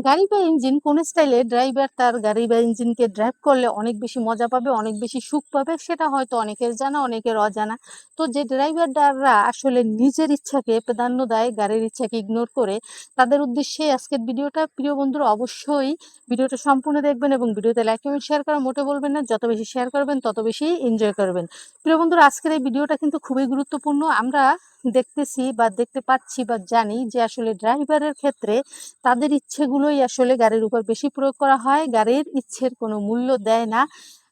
গাড়ি বা ইঞ্জিন কোন স্টাইলে ড্রাইভার তার গাড়ি বা ইঞ্জিনকে ড্রাইভ করলে অনেক বেশি মজা পাবে, অনেক বেশি সুখ পাবে সেটা হয়তো অনেকের জানা, অনেকের অজানা। তো যে ড্রাইভাররা আসলে নিজের ইচ্ছাকে প্রাধান্য দেয়, গাড়ির ইচ্ছাকে ইগনোর করে, তাদের উদ্দেশ্যে আজকের ভিডিওটা। প্রিয় বন্ধুরা, অবশ্যই ভিডিওটা সম্পূর্ণ দেখবেন এবং ভিডিওতে লাইক কমেন্ট শেয়ার করা মোটে বলবেন না। যত বেশি শেয়ার করবেন তত বেশি এনজয় করবেন। প্রিয় বন্ধুরা, আজকের এই ভিডিওটা কিন্তু খুবই গুরুত্বপূর্ণ। আমরা দেখতেছি বা দেখতে পাচ্ছি বা জানি যে আসলে ড্রাইভারের ক্ষেত্রে তাদের ইচ্ছেগুলোই আসলে গাড়ির উপর বেশি প্রয়োগ করা হয়। গাড়ির ইচ্ছের কোনো মূল্য দেয় না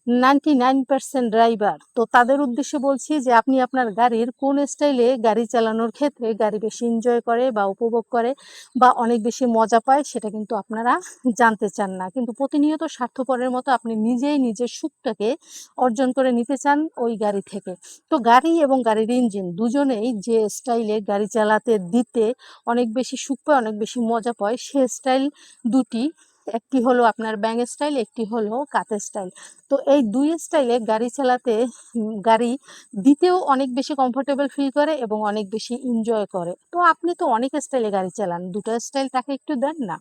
99% ড্রাইভার। তো তাদের উদ্দেশ্যে বলছি যে আপনি আপনার গাড়ির কোন স্টাইলে গাড়ি চালানোর ক্ষেত্রে গাড়ি বেশি এনজয় করে বা উপভোগ করে বা অনেক বেশি মজা পায় সেটা কিন্তু আপনারা জানতে চান না। কিন্তু প্রতিনিয়ত স্বার্থপরের মতো আপনি নিজেই নিজের সুখটাকে অর্জন করে নিতে চান ওই গাড়ি থেকে। তো গাড়ি এবং গাড়ির ইঞ্জিন দুজনেই যে স্টাইলে গাড়ি চালাতে দিতে অনেক বেশি সুখ পায়, অনেক বেশি মজা পায়, সে স্টাইল দুটি। একটি হলো আপনার ব্যাং স্টাইল, একটি হলো কাত স্টাইল। তো এই ২ স্টাইলে গাড়ি চালাতে গাড়ি দিতেও অনেক বেশি কমফোর্টেবল ফিল করে এবং অনেক বেশি এনজয় করে। তো আপনি তো অনেক স্টাইলে গাড়ি চালান, ২ টা স্টাইল তাকে একটু দেন না।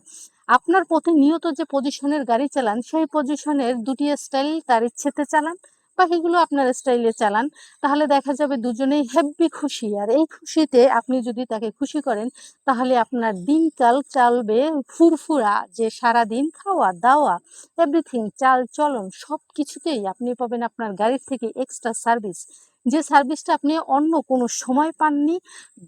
আপনার প্রতিনিয়ত যে পজিশনের গাড়ি চালান, সেই পজিশনের ২ টি স্টাইল তার ইচ্ছেতে চালান, বাকিগুলো আপনার স্টাইলে চালান। তাহলে দেখা যাবে দুজনেই হেব্বি খুশি। আর এই খুশিতে আপনি যদি তাকে খুশি করেন, তাহলে আপনার দিনকাল চলবে ফুরফুরা। যে সারাদিন খাওয়া-দাওয়া এভরিথিং চাল-চলন সবকিছুতেই আপনি পাবেন আপনার গাড়ির থেকে এক্সট্রা সার্ভিস। যে সার্ভিসটা আপনি অন্য কোনো সময় পাননি।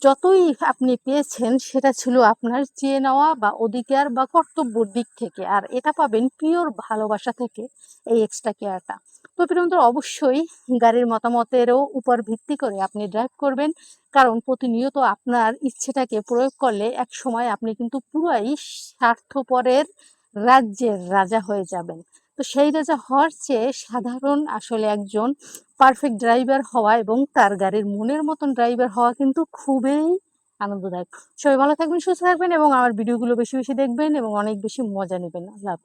যতই আপনি পেয়েছেন সেটা ছিল আপনার চেয়ে নেওয়া বা অধিকার বা কর্তব্যর দিক থেকে। আর এটা পাবেন পিওর ভালোবাসা থেকে, এই এক্সট্রা কেয়ারটা। তো প্রিয় বন্ধুরা, অবশ্যই গাড়ির মতামতেরও উপর ভিত্তি করে আপনি ড্রাইভ করবেন। কারণ প্রতিনিয়ত আপনার ইচ্ছেটাকে প্রয়োগ করলে একসময় আপনি কিন্তু পুরাই স্বার্থপরের রাজ্যের রাজা হয়ে যাবেন। তো সেই রাজা হওয়ার চেয়ে সাধারণ আসলে একজন পারফেক্ট ড্রাইভার হওয়া এবং তার গাড়ির মনের মতন ড্রাইভার হওয়া কিন্তু খুবই আনন্দদায়ক। সবাই ভালো থাকবেন, সুস্থ থাকবেন এবং আমার ভিডিওগুলো বেশি বেশি দেখবেন এবং অনেক বেশি মজা নেবেন। আল্লাহ হাফেজ।